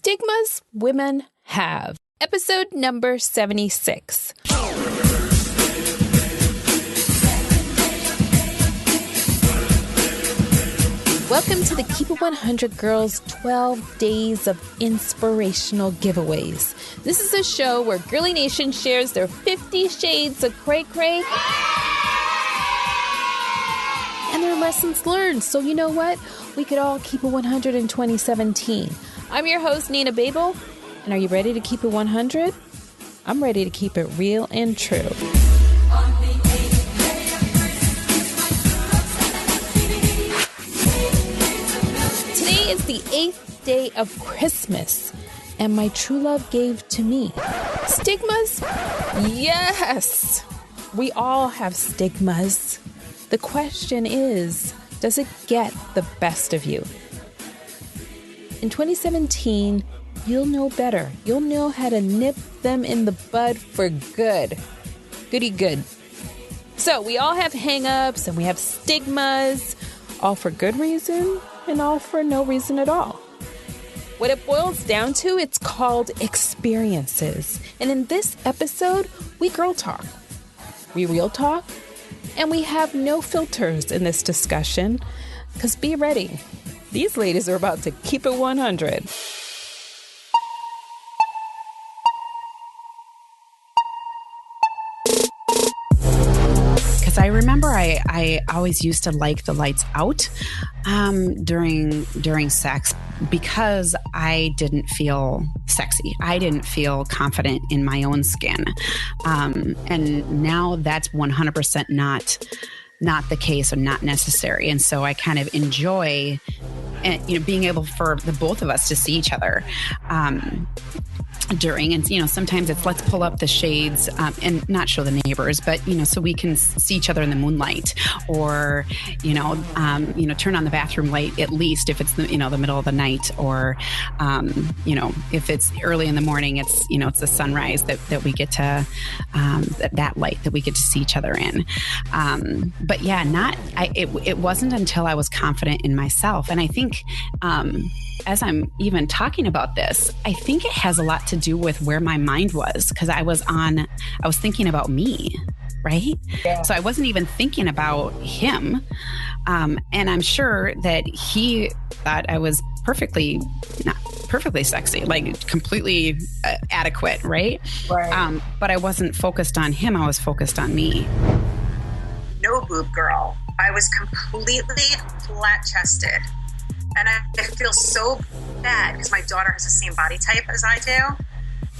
Stigmas Women Have, episode number 76. Welcome to the Keep It 100 Girls 12 Days of Inspirational Giveaways. This is a show where Girly Nation shares their 50 shades of cray-cray and their lessons learned. So you know what? We could all keep it 100 in 2017. I'm your host, Nina Babel. And are you ready to keep it 100? I'm ready to keep it real and true. Today is the 8th day of Christmas, and my true love gave to me. Stigmas? Yes! We all have stigmas. The question is, does it get the best of you? In 2017, you'll know better. You'll know how to nip them in the bud for good. Goody good. So we all have hangups and we have stigmas, all for good reason and all for no reason at all. What it boils down to, it's called experiences. And in this episode, we girl talk. We real talk. And we have no filters in this discussion, because be ready. These ladies are about to keep it 100. I remember I always used to like the lights out during sex because I didn't feel sexy. I didn't feel confident in my own skin. And now that's 100% not the case or not necessary. And so I kind of enjoy being able for the both of us to see each other during, and sometimes it's let's pull up the shades and not show the neighbors, but so we can see each other in the moonlight, or turn on the bathroom light at least if it's the middle of the night, or if it's early in the morning, it's it's the sunrise that we get to that light that we get to see each other in. But yeah, it wasn't until I was confident in myself, and I think as I'm even talking about this, I think it has a lot to do with where my mind was, because I was thinking about me, right? Yeah. So I wasn't even thinking about him. And I'm sure that he thought I was not perfectly sexy, like completely adequate, right? Right. But I wasn't focused on him. I was focused on me. No boob girl. I was completely flat-chested. And I feel so bad because my daughter has the same body type as I do.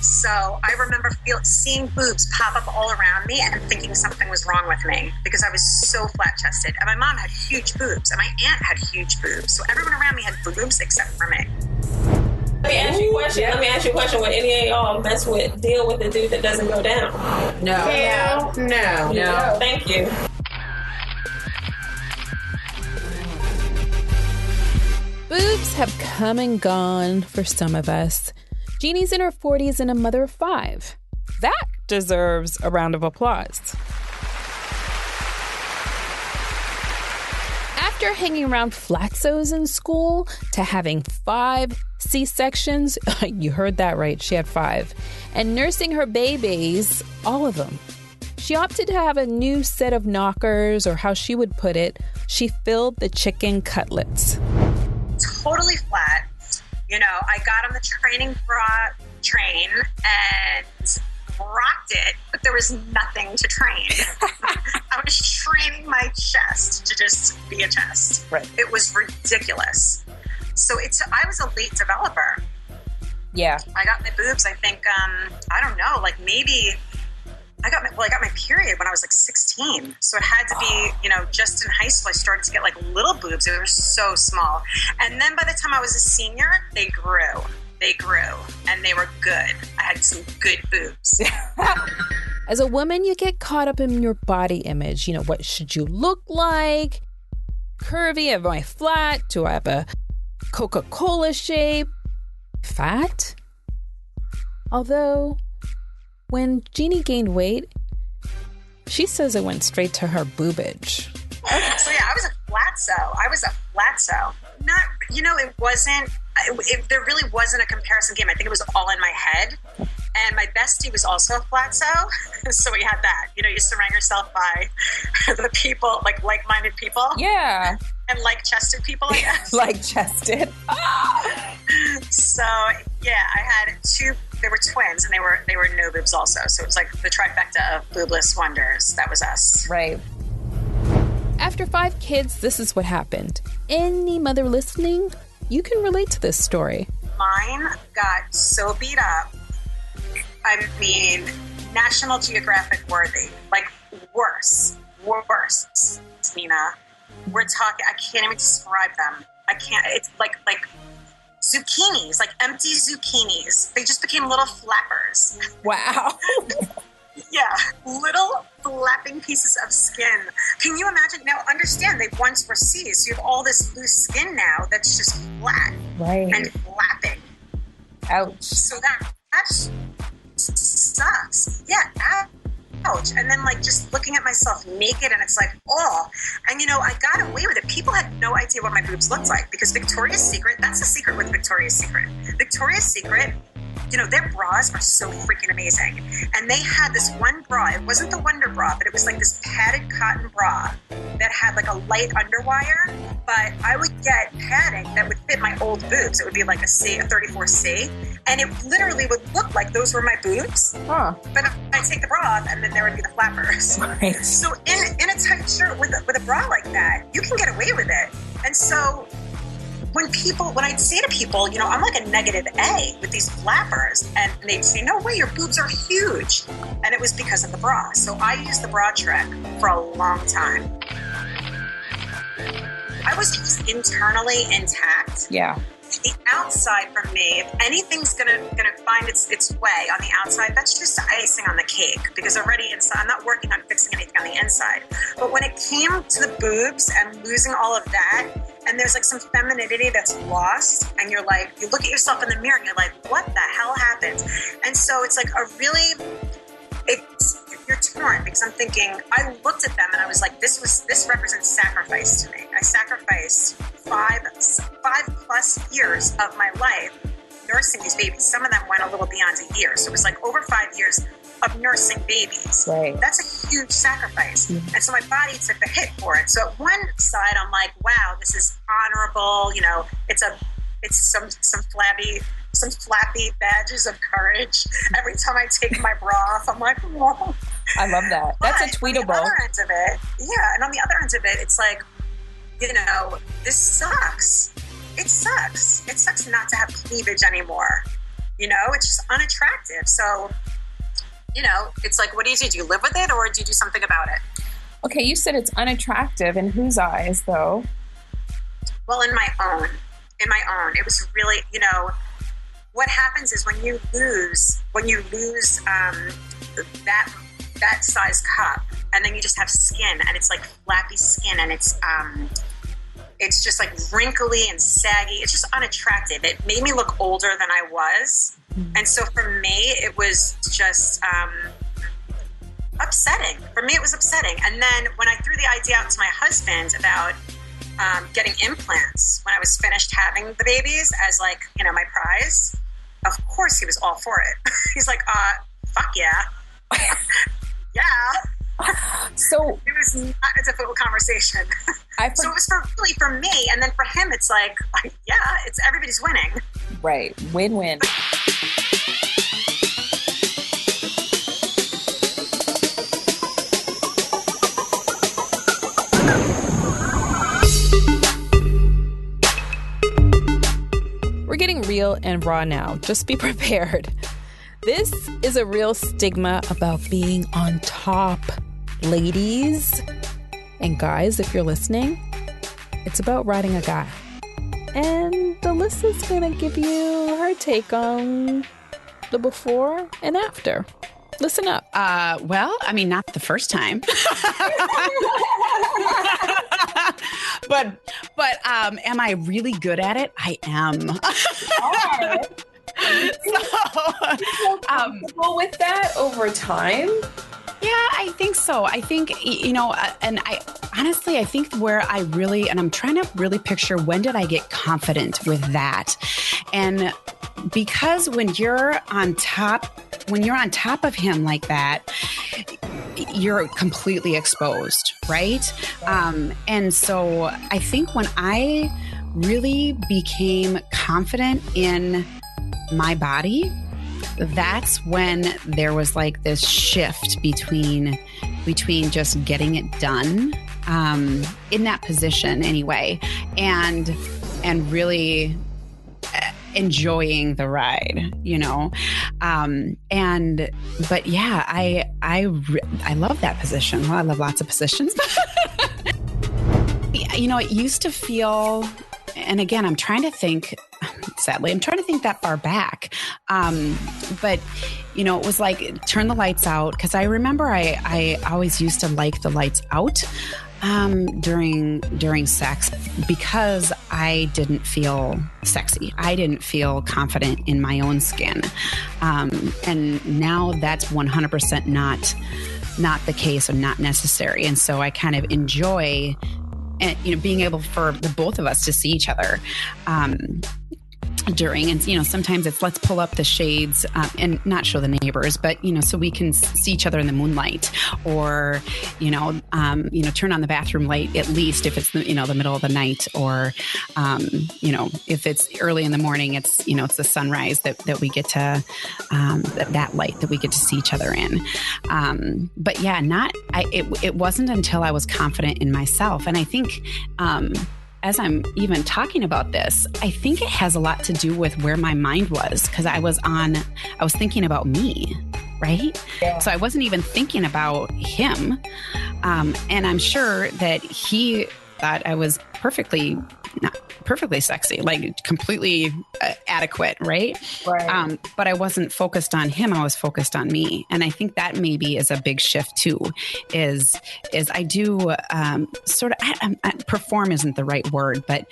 So I remember seeing boobs pop up all around me and thinking something was wrong with me because I was so flat-chested. And my mom had huge boobs and my aunt had huge boobs. So everyone around me had boobs except for me. Let me ask you a question. Let me ask you a question. Would any of y'all deal with a dude that doesn't go down? No. Hell no. Thank you. Boobs have come and gone for some of us. Jeannie's in her 40s and a mother of 5. That deserves a round of applause. After hanging around flatsos in school to having 5 C-sections, you heard that right, she had 5, and nursing her babies, all of them, she opted to have a new set of knockers, or how she would put it, she filled the chicken cutlets. Totally flat. I got on the training train and rocked it, but there was nothing to train. I was training my chest to just be a chest. Right. It was ridiculous. So I was a late developer. Yeah. I got my boobs, I think, I don't know, like maybe I got my period when I was like 16. So it had to be, just in high school, I started to get like little boobs. They were so small. And then by the time I was a senior, they grew and they were good. I had some good boobs. As a woman, you get caught up in your body image. What should you look like? Curvy? Am I flat? Do I have a Coca-Cola shape? Fat? Although, when Jeannie gained weight, she says it went straight to her boobage. So yeah, I was a flatso. Not, it wasn't, there really wasn't a comparison game. I think it was all in my head. And my bestie was also a flatso, so we had that. You know, you surround yourself by the people, like-minded people. Yeah. And like-chested people, I guess. Like-chested. So, yeah, I had two. They were twins, and they were no boobs also. So it was like the trifecta of boobless wonders. That was us. Right. After 5 kids, this is what happened. Any mother listening, you can relate to this story. Mine got so beat up. I mean, National Geographic worthy. Like, worse, Nina. We're talking, I can't even describe them. I can't, it's like zucchinis, like empty zucchinis. They just became little flappers. Wow. Yeah, little flapping pieces of skin. Can you imagine? Now, understand, they once were C's, so you have all this loose skin now that's just flat and flapping. Ouch. So that sucks. Yeah, ouch. And then, like, just looking at myself naked, and it's like, oh. And, you know, I got away with it. People had no idea what my boobs looked like, because Victoria's Secret, that's the secret with Victoria's Secret. Victoria's Secret, you know, their bras are so freaking amazing. And they had this one bra. It wasn't the Wonder Bra, but it was like this padded cotton bra that had like a light underwire. But I would get padding that would fit my old boobs. It would be like a 34C. And it literally would look like those were my boobs. Huh. But I'd take the bra off, and then there would be the flappers. Right. So in a tight shirt with a bra like that, you can get away with it. And so when I'd say to people, you know, I'm like a negative A with these flappers, and they'd say, no way, your boobs are huge. And it was because of the bra. So I used the bra trick for a long time. I was just internally intact. Yeah. The outside for me, if anything's gonna find its way on the outside, that's just icing on the cake, because already inside, I'm not working on fixing anything on the inside. But when it came to the boobs and losing all of that, and there's like some femininity that's lost, and you're like, you look at yourself in the mirror and you're like, what the hell happened? And so it's like you're torn, because I'm thinking, I looked at them and I was like, this represents sacrifice to me. I sacrificed 5+ years of my life nursing these babies. Some of them went a little beyond a year. So it was like over 5 years of nursing babies. Right. That's a huge sacrifice. Mm-hmm. And so my body took the hit for it. So at one side, I'm like, wow, this is honorable. You know, it's some flappy badges of courage. Every time I take my bra off, I'm like, whoa. I love that. That's a tweetable. On the other end of it, yeah, and on the other end of it, it's like, you know, this sucks. It sucks. It sucks not to have cleavage anymore. You know, it's just unattractive. So, you know, it's like, what do? Do you live with it, or do you do something about it? Okay, you said it's unattractive. In whose eyes, though? Well, in my own. It was really, you know, what happens is when you lose that size cup, and then you just have skin, and it's like flappy skin, and it's just like wrinkly and saggy. It's just unattractive. It made me look older than I was. And so for me, it was just upsetting. For me, it was upsetting. And then when I threw the idea out to my husband about getting implants when I was finished having the babies as, like, you know, my prize, of course he was all for it. He's like, fuck yeah. Yeah. So it was not a difficult conversation. So it was really for me, and then for him, it's like, yeah, it's everybody's winning. Right, win-win. We're getting real and raw now. Just be prepared. This is a real stigma about being on top. Ladies and guys, if you're listening, it's about riding a guy. And Alyssa's going to give you her take on the before and after. Listen up. Well, I mean, not the first time. But am I really good at it? I am. So, comfortable with that over time? Yeah, I think so. I think, you know, and honestly, I think where I really, and I'm trying to really picture, when did I get confident with that? And because when you're on top of him like that, you're completely exposed, right? And so I think when I really became confident in my body, that's when there was like this shift between just getting it done, in that position anyway, and really enjoying the ride, you know? But yeah, I love that position. Well, I love lots of positions. You know, it used to feel, and again, I'm trying to think that far back. But, you know, it was like, turn the lights out. Cause I remember I always used to like the lights out, during sex, because I didn't feel sexy. I didn't feel confident in my own skin. And now that's 100% not the case, or not necessary. And so I kind of enjoy, you know, being able for the both of us to see each other, during, and, you know, sometimes it's, let's pull up the shades, and not show the neighbors, but, you know, so we can see each other in the moonlight, or, turn on the bathroom light, at least if it's the middle of the night, or, if it's early in the morning, it's the sunrise that we get to, that light that we get to see each other in. But yeah, it wasn't until I was confident in myself. And I think, as I'm even talking about this, I think it has a lot to do with where my mind was, because I was thinking about me, right? Yeah. So I wasn't even thinking about him. And I'm sure that he thought I was not perfectly sexy, like completely adequate, right? Right. But I wasn't focused on him. I was focused on me. And I think that maybe is a big shift too, is I do perform isn't the right word, but,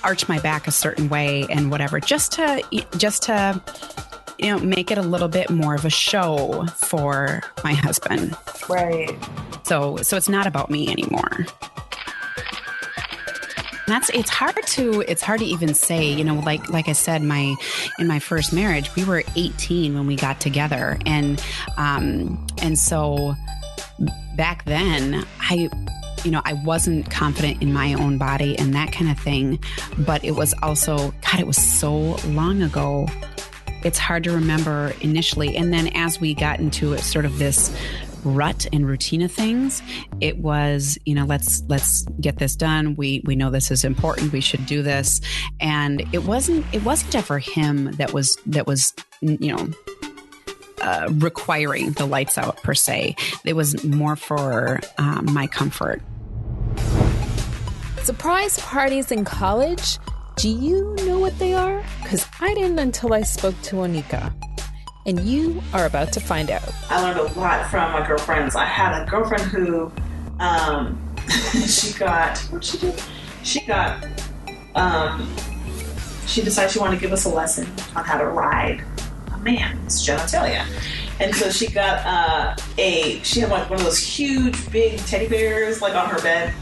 arch my back a certain way and whatever, just to make it a little bit more of a show for my husband. Right. So it's not about me anymore. It's hard to even say, like I said, in my first marriage, we were 18 when we got together. And so back then I wasn't confident in my own body and that kind of thing, but it was also, God, it was so long ago. It's hard to remember initially. And then as we got into sort of this rut and routine of things, it was, let's get this done. We know this is important. We should do this. And it wasn't ever him that was requiring the lights out per se. It was more for my comfort. Surprise parties in college? Do you know what they are? Because I didn't until I spoke to Onika. And you are about to find out. I learned a lot from my girlfriends. I had a girlfriend who, she decided she wanted to give us a lesson on how to ride a man's genitalia. And so she got she had like one of those huge, big teddy bears like on her bed.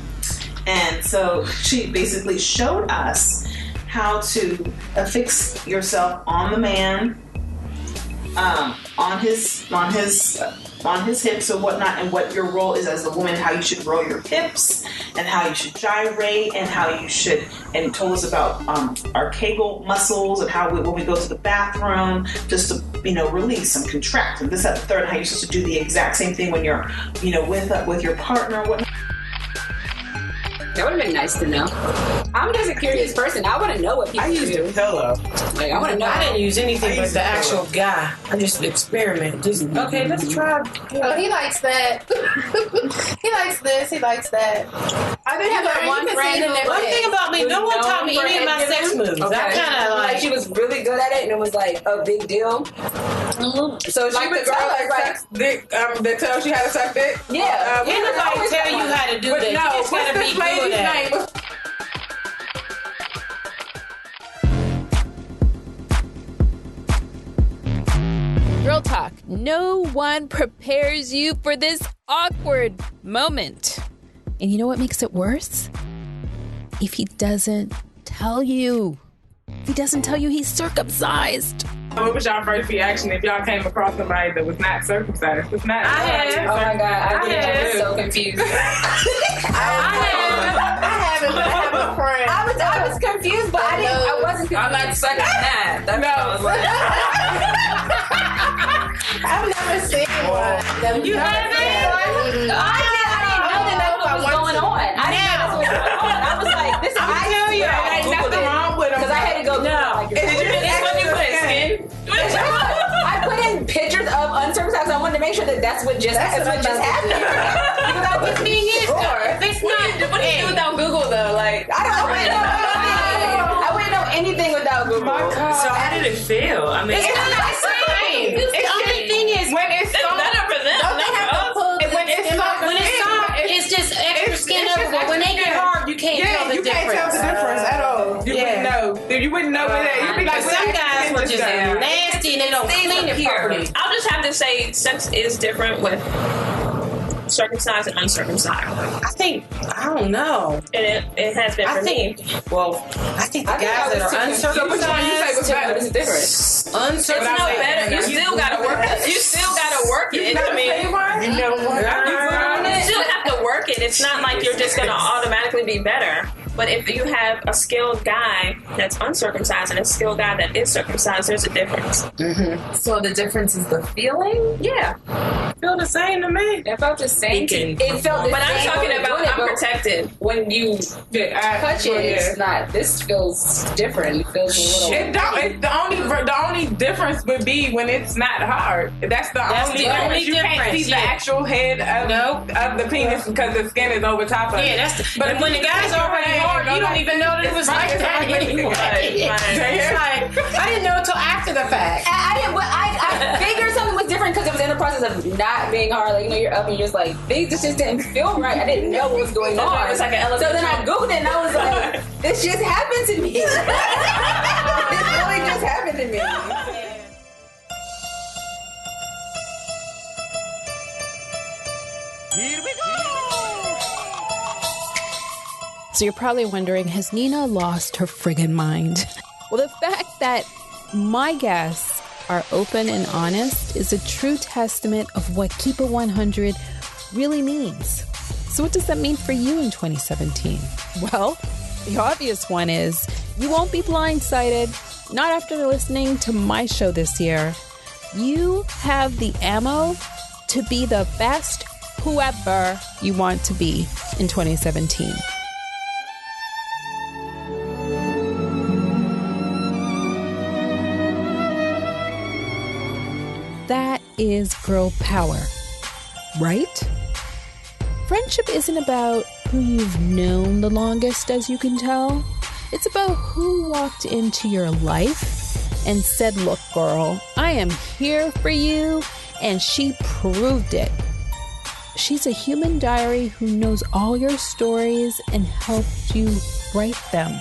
And so she basically showed us how to affix yourself on the man, on his hips or whatnot, and what your role is as a woman, how you should roll your hips and how you should gyrate and how you should, and told us about our Kegel muscles and how when we go to the bathroom, just to release and contract and this, that, and the third, how you're supposed to do the exact same thing when you're with your partner or whatnot. That would have been nice to know. I'm just a curious person. I want to know what people do. I used a pillow. Like, I want to know. I didn't use anything but the actual guy. I just experiment. Okay, let's try. Oh, he likes that. He likes this. He likes that. I think I got one friend in there. One thing about me, no one taught me any of my sex moves. Okay. I kind of like she was really good at it, and it was like a big deal. Mm-hmm. So she like would the girl tell us, that sucks dick. They tell you how to suck dick. Yeah. Can't nobody tell you how to do that. No, You just what's gotta this be lady's good at name? it. Girl talk. No one prepares you for this awkward moment. And you know what makes it worse? If he doesn't tell you. If he doesn't tell you he's circumcised. What was y'all first reaction if y'all came across somebody that was not circumcised? It's not. I have. Oh my God, I was so confused. I haven't, but I have a friend. I was confused, but I wasn't confused. I'm not second that. That's what I was like. I've never seen one. You haven't? I didn't know that was going on. I didn't know that's what was going on. I was like, this is. I tell you, ain't nothing wrong with them. Because I had to go. No. Did you put skin? I put in pictures of uncircumcised. I wanted to make sure that that's what just happened. Because I was being used for. If it's not, what do you do without Google though? Like I wouldn't know anything without Google. So how did it feel? I mean, It's not the same. The only thing is when it's better for them. when it's soft, it's just extra skin everywhere. When they get hard, you can't tell the difference. You can't tell the difference at all. You wouldn't know. You wouldn't know with that. You'd be like, some guys were just nasty and they don't clean it properly. I'll just have to say sex is different with circumcised and uncircumcised. I don't know. And it has been for me. Well, I think the guys that are uncircumcised. What is the difference? It's no better. You still gotta work it. You still gotta work it. I mean, you still have to work it. It's not like you're just gonna automatically be better. But if you have a skilled guy that's uncircumcised and a skilled guy that is circumcised, there's a difference. Mm-hmm. So the difference is the feeling? Yeah. Feel the same to me. It felt the same. It felt the but same. I'm talking about unprotected. When you touch it, it's not. This feels different. It feels a little. The only difference would be when it's not hard. That's the only difference. You can't see the actual head of the penis because the skin is over top of it. Yeah, but when the guy's already hard, you don't even know that it was like that anyway. It's like, I didn't know until after the fact. I figured something was different because it was in the process of not being hard. Like, you're up and you're just like, things just didn't feel right. I didn't know what was going on. It's like an elevator. So then I Googled it and I was like, this just happened to me. This really just happened to me. Here we go! So you're probably wondering, has Nina lost her friggin' mind? Well, the fact that my guests are open and honest is a true testament of what Keep It 100 really means. So what does that mean for you in 2017? Well, the obvious one is you won't be blindsided, not after listening to my show this year. You have the ammo to be the best whoever you want to be in 2017. That is girl power, right? Friendship isn't about who you've known the longest, as you can tell. It's about who walked into your life and said, look, girl, I am here for you, and she proved it. She's a human diary who knows all your stories and helped you write them.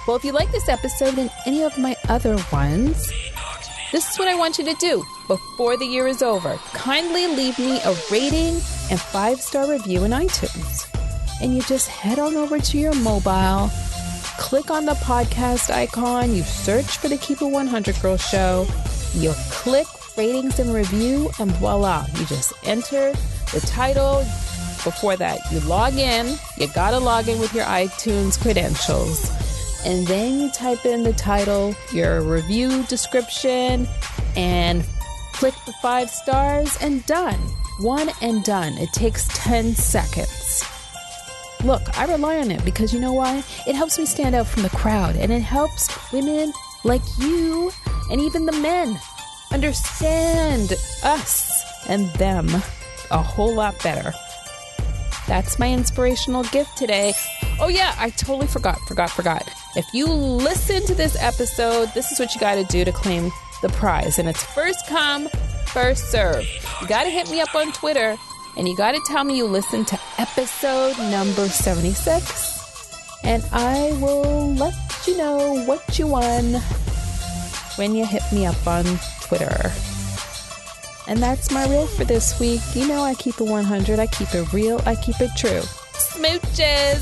Well, if you like this episode and any of my other ones, this is what I want you to do before the year is over. Kindly leave me a rating and 5-star review in iTunes. And you just head on over to your mobile, click on the podcast icon, you search for the Keep It 100 Girl Show, you click ratings and review, and voila, you just enter the title. Before that, you log in. You gotta log in with your iTunes credentials. And then you type in the title, your review description, and click the 5 stars, and done. One and done. It takes 10 seconds. Look, I rely on it because you know why? It helps me stand out from the crowd, and it helps women like you and even the men understand us and them a whole lot better. That's my inspirational gift today. Oh yeah, I totally forgot. If you listen to this episode, this is what you got to do to claim the prize. And it's first come, first serve. You got to hit me up on Twitter and you got to tell me you listened to episode number 76. And I will let you know what you won when you hit me up on Twitter. And that's my reel for this week. You know I keep it 100. I keep it real. I keep it true. Smooches.